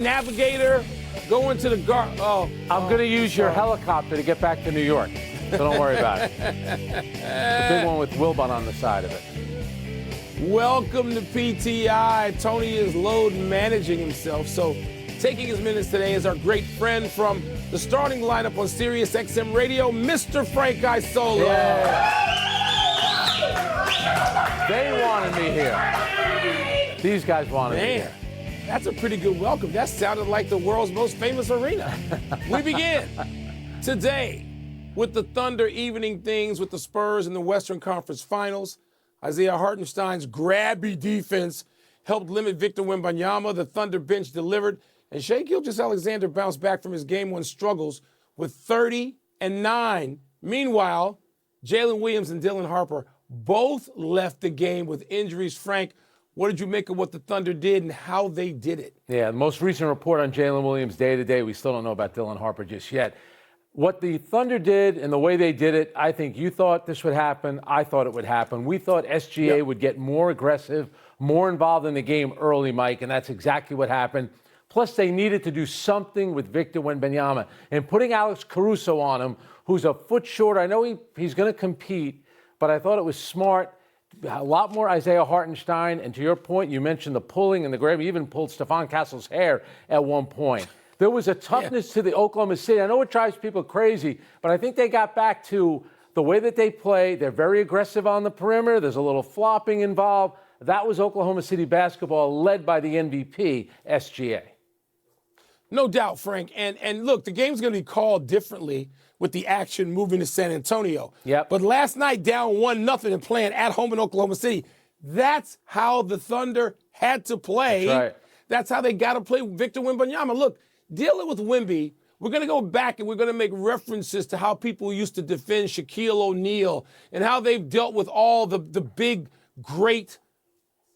Navigator, go into the I'm going to use your helicopter to get back to New York, so don't worry about it. The big one with Wilbon on the side of it. Welcome to PTI. Tony is load managing himself. So taking his minutes today is our great friend from the starting lineup on Sirius XM Radio, Mr. Frank Isola. Yeah. They wanted me here. These guys wanted me here. That's a pretty good welcome. That sounded like the world's most famous arena. We begin today with the Thunder evening things with the Spurs in the Western Conference Finals. Isaiah Hartenstein's grabby defense helped limit Victor Wembanyama. The Thunder bench delivered, and Shai Gilgeous-Alexander bounced back from his Game 1 struggles with 30 and 9. Meanwhile, Jalen Williams and Dylan Harper both left the game with injuries. Frank, what did you make of what the Thunder did and how they did it? Yeah, the most recent report on Jalen Williams day-to-day, we still don't know about Dylan Harper just yet. What the Thunder did and the way they did it, I think you thought this would happen. I thought it would happen. We thought SGA would get more aggressive, more involved in the game early, Mike, and that's exactly what happened. Plus, they needed to do something with Victor Wembanyama. And putting Alex Caruso on him, who's a foot short, I know he's going to compete, but I thought it was smart. A lot more Isaiah Hartenstein. And to your point, you mentioned the pulling and the grab. He even pulled Stephon Castle's hair at one point. There was a toughness to the Oklahoma City. I know it drives people crazy, but I think they got back to the way that they play. They're very aggressive on the perimeter. There's a little flopping involved. That was Oklahoma City basketball led by the MVP, SGA. No doubt, Frank. And look, the game's going to be called differently with the action moving to San Antonio. Yep. But last night, down 1-0 and playing at home in Oklahoma City, that's how the Thunder had to play. That's right. That's how they got to play Victor Wembanyama. Look, dealing with Wemby, we're going to go back and we're going to make references to how people used to defend Shaquille O'Neal and how they've dealt with all the big, great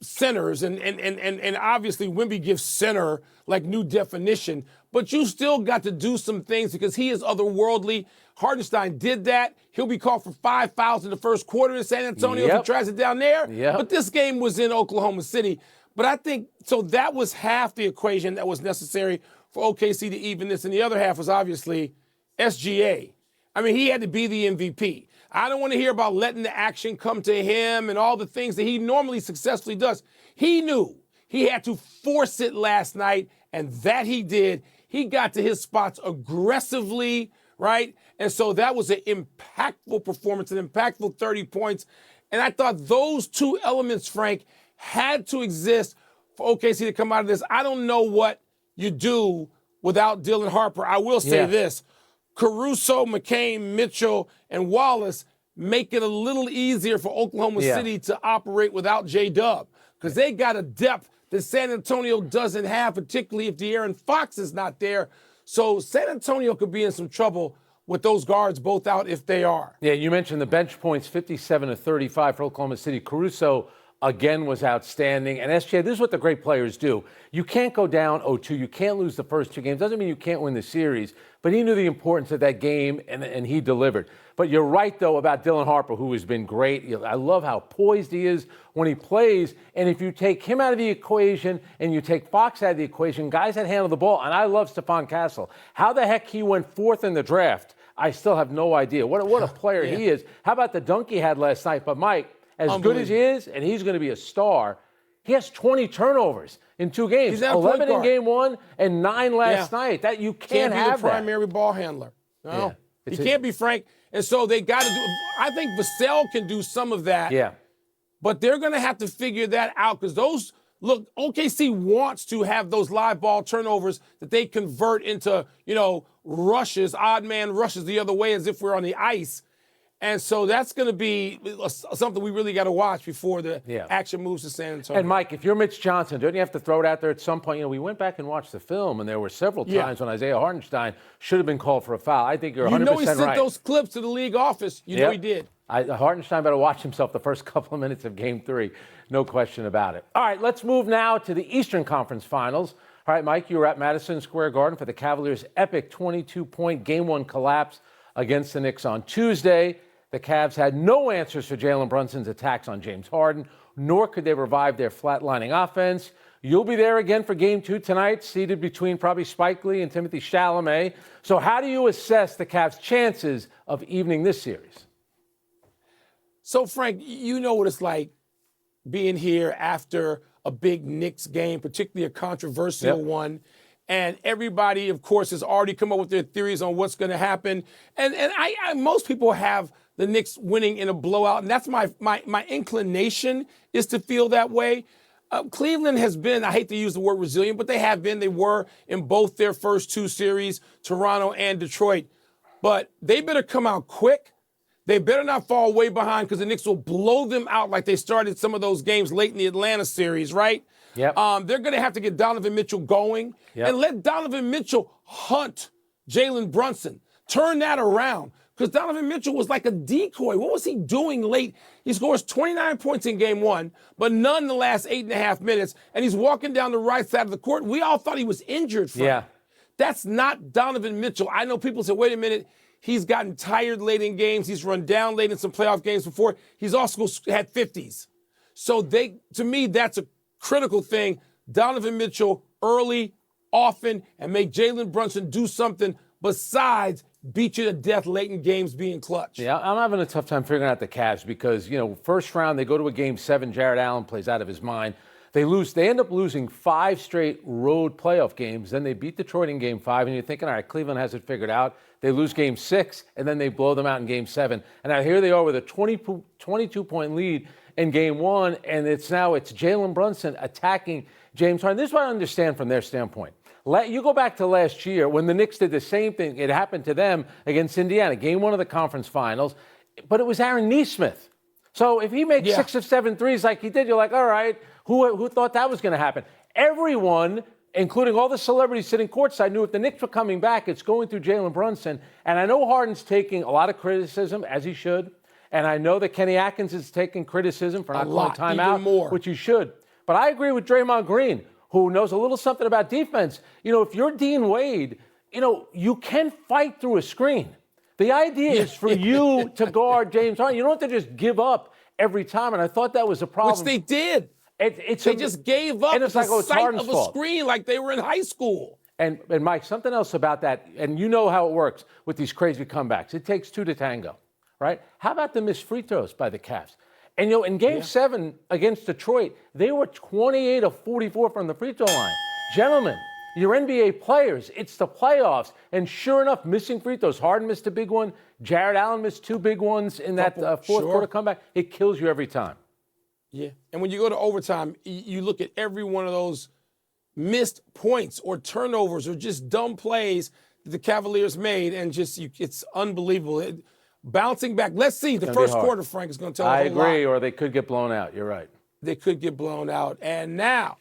centers. And obviously Wemby gives center like new definition. But you still got to do some things because he is otherworldly. Hartenstein did that. He'll be called for 5 fouls in the first quarter in San Antonio if he tries it down there. Yep. But this game was in Oklahoma City. But I think, so that was half the equation that was necessary for OKC to even this. And the other half was obviously SGA. I mean, he had to be the MVP. I don't want to hear about letting the action come to him and all the things that he normally successfully does. He knew he had to force it last night, and that he did. He got to his spots aggressively, right? And so that was an impactful performance, an impactful 30 points. And I thought those two elements, Frank, had to exist for OKC to come out of this. I don't know what you do without Dylan Harper. I will say this. Caruso, McCain, Mitchell, and Wallace make it a little easier for Oklahoma City to operate without J-Dub because they got a depth that San Antonio doesn't have, particularly if De'Aaron Fox is not there. So San Antonio could be in some trouble with those guards both out if they are. Yeah, you mentioned the bench points, 57 to 35 for Oklahoma City. Caruso, again, was outstanding. And SGA, this is what the great players do. You can't go down 0-2. You can't lose the first two games. Doesn't mean you can't win the series. But he knew the importance of that game, and he delivered. But you're right, though, about Dylan Harper, who has been great. I love how poised he is when he plays. And if you take him out of the equation and you take Fox out of the equation, guys that handle the ball, and I love Stephon Castle. How the heck he went fourth in the draft, I still have no idea. What a player he is. How about the dunk he had last night? But, Mike, as good as he is, and he's going to be a star, he has 20 turnovers in 2 games. 11 in game 1 and 9 last night. That you can't have be the primary ball handler. No, he can't be, Frank. And so they got to do. I think Vassell can do some of that. Yeah, but they're going to have to figure that out because those. Look, OKC wants to have those live ball turnovers that they convert into, rushes, odd man rushes the other way as if we're on the ice. And so that's going to be something we really got to watch before the action moves to San Antonio. And, Mike, if you're Mitch Johnson, don't you have to throw it out there at some point? We went back and watched the film, and there were several times when Isaiah Hartenstein should have been called for a foul. I think you're 100% right. You know he sent those clips to the league office. You know he did. Hartenstein better watch himself the first couple of minutes of Game 3. No question about it. All right, let's move now to the Eastern Conference Finals. All right, Mike, you were at Madison Square Garden for the Cavaliers' epic 22-point Game 1 collapse against the Knicks on Tuesday. The Cavs had no answers for Jalen Brunson's attacks on James Harden, nor could they revive their flatlining offense. You'll be there again for Game 2 tonight, seated between probably Spike Lee and Timothy Chalamet. So how do you assess the Cavs' chances of evening this series? So, Frank, you know what it's like being here after a big Knicks game, particularly a controversial one. And everybody, of course, has already come up with their theories on what's going to happen. And most people have the Knicks winning in a blowout, and that's my inclination is to feel that way. Cleveland has been, I hate to use the word resilient, but they have been. They were in both their first two series, Toronto and Detroit. But they better come out quick. They better not fall way behind because the Knicks will blow them out like they started some of those games late in the Atlanta series, right? Yep. They're going to have to get Donovan Mitchell going and let Donovan Mitchell hunt Jalen Brunson. Turn that around because Donovan Mitchell was like a decoy. What was he doing late? He scores 29 points in game one, but none in the last 8.5 minutes, and he's walking down the right side of the court. We all thought he was injured, Frank. Yeah. That's not Donovan Mitchell. I know people say, wait a minute, he's gotten tired late in games. He's run down late in some playoff games before. He's also had 50s. So to me, that's a critical thing. Donovan Mitchell early, often, and make Jalen Brunson do something besides beat you to death late in games being clutch. Yeah, I'm having a tough time figuring out the Cavs because, first round, they go to a Game 7. Jared Allen plays out of his mind. They lose. They end up losing 5 straight road playoff gagames. Then they beat Detroit in Game 5, and you're thinking, all right, Cleveland has it figured out. They lose Game 6, and then they blow them out in Game 7. And now here they are with a 22-point lead in Game 1, and it's Jalen Brunson attacking James Harden. This is what I understand from their standpoint. You go back to last year when the Knicks did the same thing. It happened to them against Indiana, Game 1 of the conference finals, but it was Aaron Nesmith. So if he makes 6 of 7 threes like he did, you're like, all right, who thought that was going to happen? Everyone, including all the celebrities sitting courtside, knew if the Knicks were coming back, it's going through Jalen Brunson. And I know Harden's taking a lot of criticism, as he should. And I know that Kenny Atkins is taking criticism for not calling timeout, which he should. But I agree with Draymond Green, who knows a little something about defense. If you're Dean Wade, you can fight through a screen. The idea is for you to guard James Harden. You don't have to just give up every time. And I thought that was a problem. Which they did. They just gave up the sight of a screen like they were in high school. And Mike, something else about that, and you know how it works with these crazy comebacks. It takes 2 to tango, right? How about the missed free throws by the Cavs? And, in Game 7 against Detroit, they were 28 of 44 from the free throw line. Gentlemen, you're NBA players. It's the playoffs. And sure enough, missing free throws. Harden missed a big one. Jared Allen missed 2 big ones in that fourth quarter comeback. It kills you every time. Yeah. And when you go to overtime, you look at every one of those missed points or turnovers or just dumb plays that the Cavaliers made, and it's unbelievable. Bouncing back. Let's see. The first quarter, Frank, is going to tell us a lot. I agree, or they could get blown out. You're right. They could get blown out. And now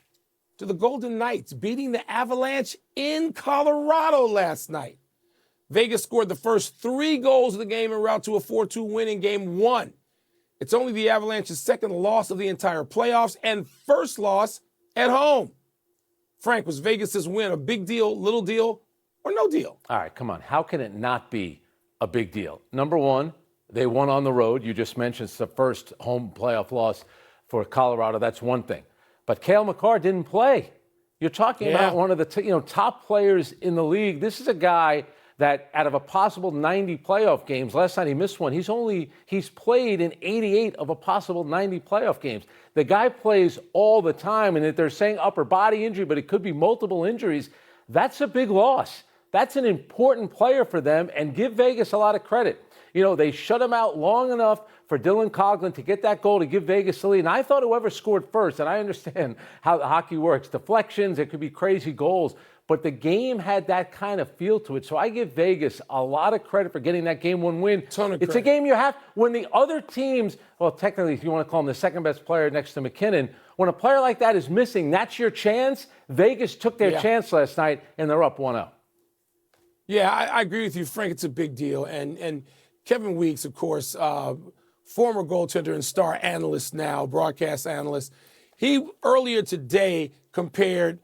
to the Golden Knights beating the Avalanche in Colorado last night. Vegas scored the first 3 goals of the game en route to a 4-2 win in Game 1. It's only the Avalanche's second loss of the entire playoffs and first loss at home. Frank, was Vegas' win a big deal, little deal, or no deal? All right, come on. How can it not be a big deal? Number one, they won on the road. You just mentioned it's the first home playoff loss for Colorado. That's one thing. But Cale Makar didn't play. You're talking about one of the top players in the league. This is a guy that out of a possible 90 playoff games, last night he missed one. He's played in 88 of a possible 90 playoff games. The guy plays all the time, and if they're saying upper body injury, but it could be multiple injuries, that's a big loss. That's an important player for them, and give Vegas a lot of credit. They shut him out long enough for Dylan Coughlin to get that goal to give Vegas the lead. And I thought whoever scored first, and I understand how the hockey works, deflections, it could be crazy goals, but the game had that kind of feel to it. So I give Vegas a lot of credit for getting that Game 1 win. It's a game you have when the other teams, well, technically, if you want to call him the second best player next to McKinnon, when a player like that is missing, that's your chance. Vegas took their chance last night, and they're up 1-0. Yeah, I agree with you, Frank. It's a big deal. And Kevin Weeks, of course, former goaltender and star analyst now, broadcast analyst, he earlier today compared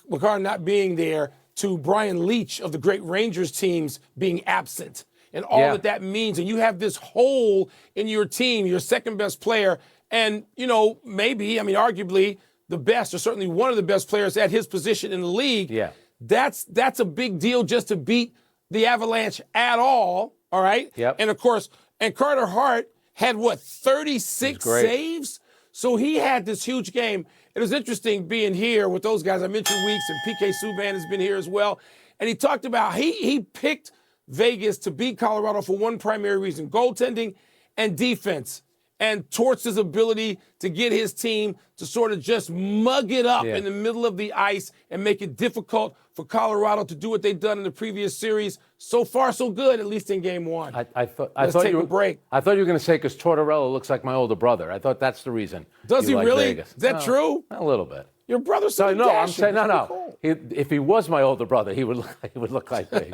Makar not being there to Brian Leach of the great Rangers teams being absent and all that means. And you have this hole in your team, your second best player. And, maybe, arguably, the best, or certainly one of the best players at his position in the league. Yeah. That's a big deal just to beat the Avalanche at all right? Yep. And, of course, Carter Hart had, 36 saves? So he had this huge game. It was interesting being here with those guys. I mentioned Weeks, and PK Subban has been here as well. And he talked about he picked Vegas to beat Colorado for one primary reason: goaltending and defense, and Torts' ability to get his team to sort of just mug it up in the middle of the ice and make it difficult for Colorado to do what they've done in the previous series. So far, so good, at least in game one. Let's take a break. I thought you were going to say because Tortorella looks like my older brother. I thought that's the reason. Does he really? Vegas. Is that true? A little bit. Your brother's so No, I'm saying no. Cool. If he was my older brother, he would look like me.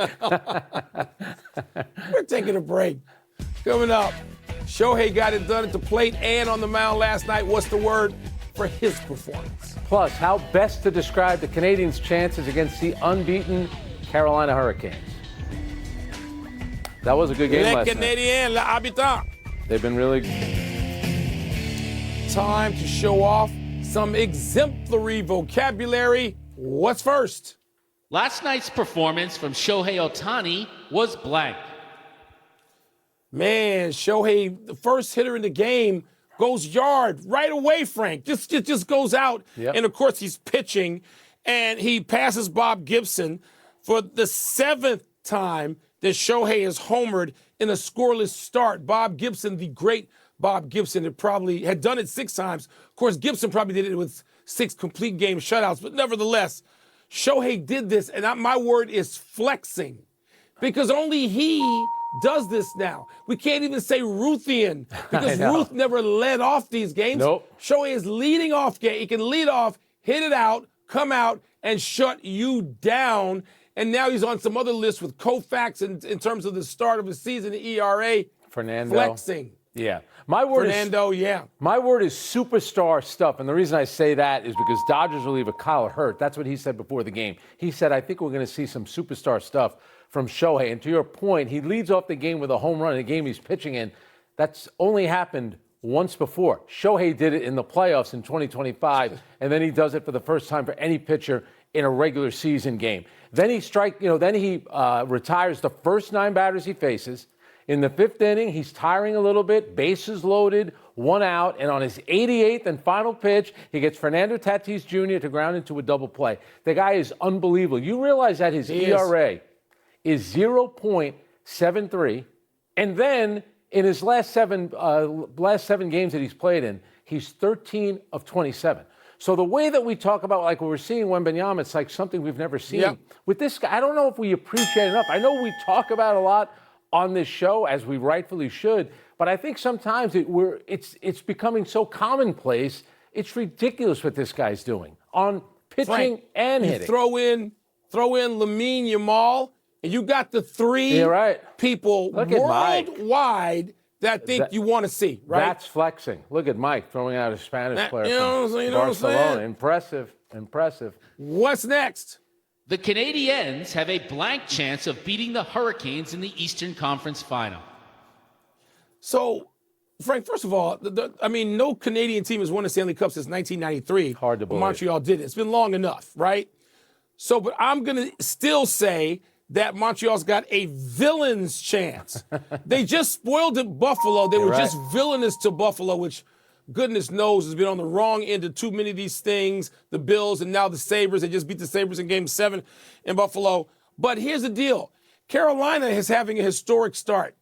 We're taking a break. Coming up, Shohei got it done at the plate and on the mound last night. What's the word for his performance? Plus, how best to describe the Canadiens' chances against the unbeaten Carolina Hurricanes. That was a good game last night. Canadiens, l'habitant. They've been really Time to show off some exemplary vocabulary. What's first? Last night's performance from Shohei Ohtani was blank. Man, Shohei, the first hitter in the game, goes yard right away, Frank. Just goes out. Yep. And, of course, he's pitching. And he passes Bob Gibson for the 7th time that Shohei has homered in a scoreless start. Bob Gibson, the great Bob Gibson, had done it 6 times. Of course, Gibson probably did it with 6 complete game shutouts. But nevertheless, Shohei did this, and my word is flexing, because only he does this now. We can't even say Ruthian, because Ruth never led off these games. Nope. Shohei is leading off game. He can lead off, hit it out, come out, and shut you down. And now he's on some other list with Koufax in terms of the start of the season, the ERA. Fernando. Flexing. Yeah. My word is superstar stuff. And the reason I say that is because Dodgers reliever Kyle Hurt, that's what he said before the game. He said, I think we're going to see some superstar stuff from Shohei. And to your point, he leads off the game with a home run in a game he's pitching in. That's only happened once before. Shohei did it in the playoffs in 2025, and then he does it for the first time for any pitcher in a regular season game. Then he retires the first 9 batters he faces. In the 5th inning, he's tiring a little bit, bases loaded, 1 out, and on his 88th and final pitch, he gets Fernando Tatis Jr. to ground into a double play. The guy is unbelievable. You realize that his ERA is 0.73, and then in his last seven games that he's played in, he's 13 of 27. So the way that we talk about, like when we're seeing Wembanyama, it's like something we've never seen. Yep. With this guy, I don't know if we appreciate it enough. I know we talk about it a lot on this show, as we rightfully should, but I think sometimes it's becoming so commonplace. It's ridiculous what this guy's doing on pitching and hitting. Throw in Lamine Yamal, and you got the 3 people worldwide that think you want to see, right? That's flexing. Look at Mike throwing out a Spanish player from Barcelona. Impressive. What's next? The Canadiens have a blank chance of beating the Hurricanes in the Eastern Conference Final. So, Frank, first of all, no Canadian team has won a Stanley Cup since 1993. Hard to believe. Montreal did it. It's been long enough, right? So, but I'm going to still say that Montreal's got a villain's chance. They just spoiled it Buffalo. They were just villainous to Buffalo, which goodness knows has been on the wrong end of too many of these things. The Bills and now the Sabres. They just beat the Sabres in Game 7 in Buffalo. But here's the deal. Carolina is having a historic start.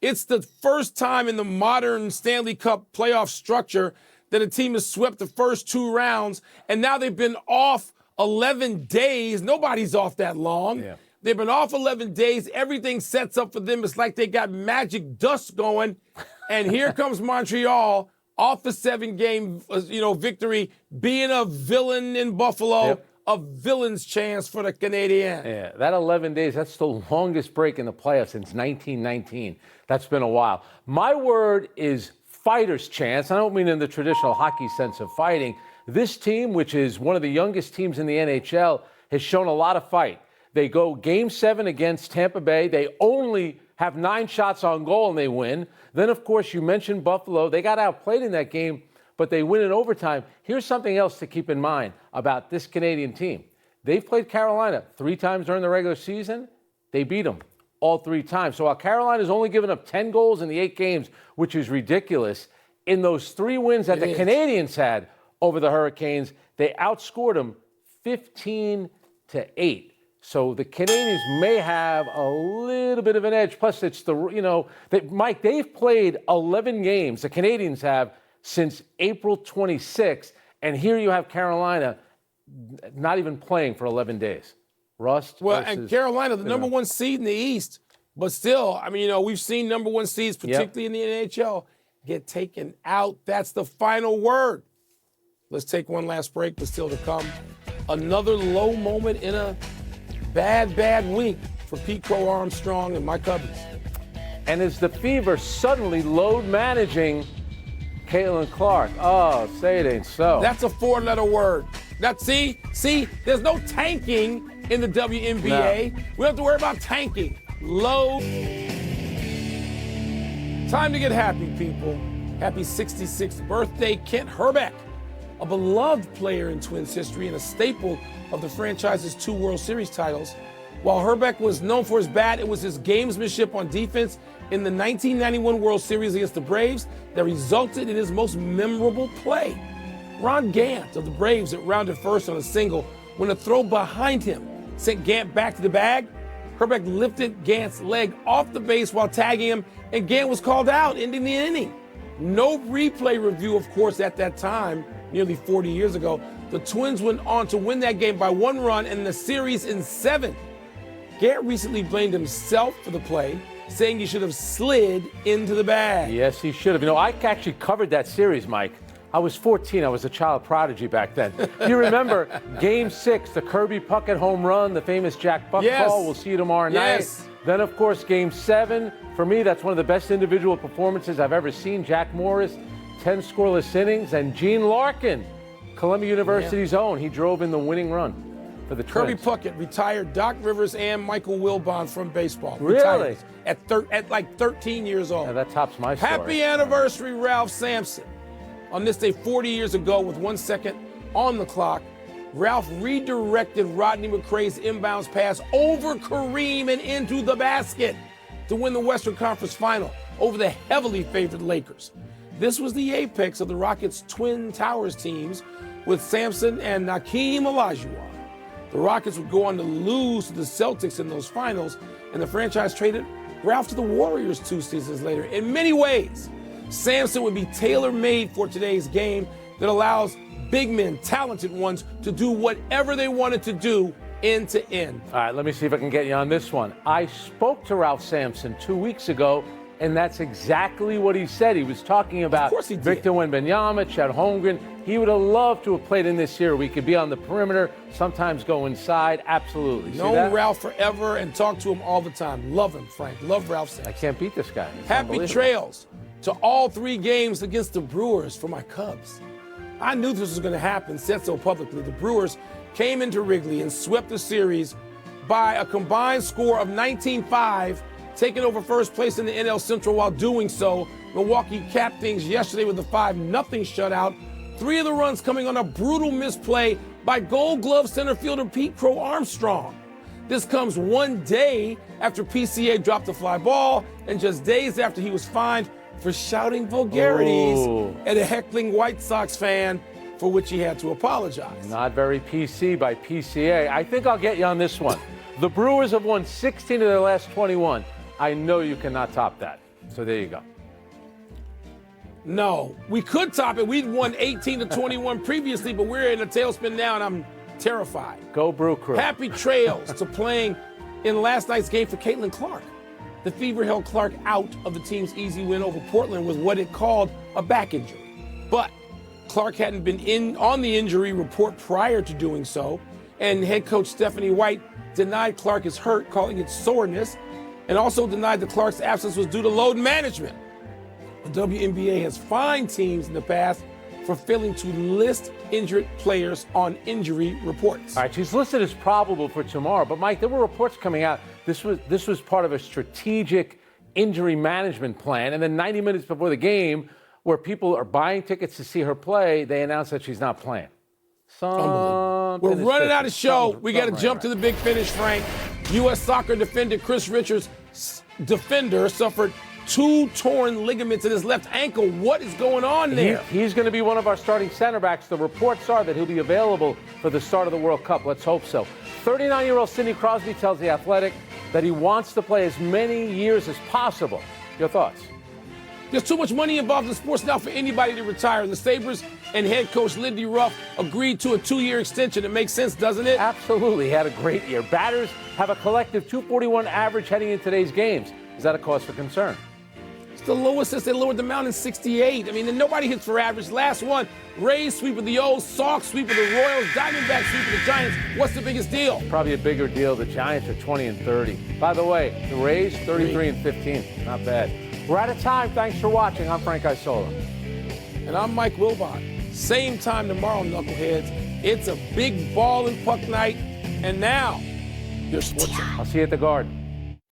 It's the first time in the modern Stanley Cup playoff structure that a team has swept the first 2 rounds, and now they've been off 11 days. Nobody's off that long. Yeah. They've been off 11 days. Everything sets up for them. It's like they got magic dust going. And here comes Montreal off a 7-game victory, being a villain in Buffalo, a villain's chance for the Canadiens. Yeah, that 11 days, that's the longest break in the playoffs since 1919. That's been a while. My word is fighter's chance. I don't mean in the traditional hockey sense of fighting. This team, which is one of the youngest teams in the NHL, has shown a lot of fight. They go Game 7 against Tampa Bay. They only have 9 shots on goal and they win. Then, of course, you mentioned Buffalo. They got outplayed in that game but they win in overtime. Here's something else to keep in mind about this Canadian team. They've played Carolina 3 times during the regular season. They beat them all 3 times. So while Carolina's only given up 10 goals in the 8 games, which is ridiculous, in those 3 wins that the Canadiens had over the Hurricanes, they outscored them 15-8. So the Canadiens may have a little bit of an edge. Plus, it's Mike, they've played 11 games, the Canadiens have, since April 26th. And here you have Carolina not even playing for 11 days. Rust. Well, and Carolina, the number 1 seed in the East, but still, I mean, we've seen number 1 seeds, particularly in the NHL, get taken out. That's the final word. Let's take one last break, but still to come, another low moment in a bad week for Pete Crow Armstrong and my Cubbies. And is the Fever suddenly load managing Caitlin Clark? Oh, say it ain't so. That's a 4-letter word. See, there's no tanking in the WNBA. No. We don't have to worry about tanking. Low. Time to get happy, people. Happy 66th birthday, Kent Herbeck, a beloved player in Twins history and a staple of the franchise's 2 World Series titles. While Herbeck was known for his bat, it was his gamesmanship on defense in the 1991 World Series against the Braves that resulted in his most memorable play. Ron Gant of the Braves had rounded first on a single when a throw behind him sent Gant back to the bag. Herbeck lifted Gant's leg off the base while tagging him, and Gant was called out, ending the inning. No replay review, of course, at that time, nearly 40 years ago. The Twins went on to win that game by 1 run and the series in 7. Gant recently blamed himself for the play, saying he should have slid into the bag. Yes, he should have. I actually covered that series, Mike. I was 14. I was a child prodigy back then. You remember Game 6, the Kirby Puckett home run, the famous Jack Buck call. We'll see you tomorrow night. Then, of course, Game 7. For me, that's one of the best individual performances I've ever seen. Jack Morris, 10 scoreless innings. And Gene Larkin, Columbia University's own. He drove in the winning run for the Kirby Twins. Puckett retired Doc Rivers and Michael Wilbon from baseball. Really? Retired at like 13 years old. Yeah, that tops my story. Happy anniversary, Ralph Sampson. On this day 40 years ago, with 1 second on the clock, Ralph redirected Rodney McCray's inbounds pass over Kareem and into the basket to win the Western Conference Final over the heavily favored Lakers. This was the apex of the Rockets' Twin Towers teams with Sampson and Hakeem Olajuwon. The Rockets would go on to lose to the Celtics in those finals, and the franchise traded Ralph to the Warriors 2 seasons later. In many ways, Sampson would be tailor-made for today's game that allows big men, talented ones, to do whatever they wanted to do end to end. All right, let me see if I can get you on this one. I spoke to Ralph Sampson 2 weeks ago, and that's exactly what he said. He was talking about Victor Wembanyama, Chet Holmgren. He would have loved to have played in this year. We could be on the perimeter, sometimes go inside. Absolutely. Known Ralph forever and talked to him all the time. Love him, Frank. Love Ralph Sampson. I can't beat this guy. It's Happy trails to all 3 games against the Brewers for my Cubs. I knew this was going to happen, said so publicly. The Brewers came into Wrigley and swept the series by a combined score of 19-5, taking over first place in the NL Central. While doing so, Milwaukee capped things yesterday with a 5-0 shutout. 3 of the runs coming on a brutal misplay by Gold Glove center fielder Pete Crow Armstrong. This comes 1 day after PCA dropped a fly ball and just days after he was fined for shouting vulgarities at a heckling White Sox fan, for which he had to apologize. Not very PC by PCA. I think I'll get you on this one. The Brewers have won 16 of their last 21. I know you cannot top that. So there you go. No, we could top it. We'd won 18 to 21 previously, but we're in a tailspin now, and I'm terrified. Go Brew Crew. Happy trails to playing in last night's game for Caitlin Clark. The Fever held Clark out of the team's easy win over Portland with what it called a back injury. But Clark hadn't been on the injury report prior to doing so, and head coach Stephanie White denied Clark is hurt, calling it soreness, and also denied that Clark's absence was due to load management. The WNBA has fined teams in the past for failing to list injured players on injury reports. All right, she's listed as probable for tomorrow, but Mike, there were reports coming out. This was part of a strategic injury management plan, and then 90 minutes before the game, where people are buying tickets to see her play, they announce that she's not playing. We're running out of show. We got to jump to the big finish, Frank. U.S. soccer defender Chris Richards' defender suffered 2 torn ligaments in his left ankle. What is going on there? He's going to be one of our starting center backs. The reports are that he'll be available for the start of the World Cup. Let's hope so. 39-year-old Sidney Crosby tells The Athletic that he wants to play as many years as possible. Your thoughts? There's too much money involved in sports now for anybody to retire. The Sabres and head coach Lindy Ruff agreed to a 2-year extension. It makes sense, doesn't it? Absolutely. He had a great year. Batters have a collective .241 average heading into today's games. Is that a cause for concern? It's the lowest since they lowered the mound in '68. I mean, nobody hits for average. Last one, Rays sweep of the O's, Sox sweep of the Royals, Diamondbacks sweep of the Giants. What's the biggest deal? Probably a bigger deal. The Giants are 20-30. By the way, the Rays 33-15. Not bad. We're out of time. Thanks for watching. I'm Frank Isola. And I'm Mike Wilbon. Same time tomorrow, knuckleheads. It's a big ball and puck night. And now, your sports. I'll see you at the Garden.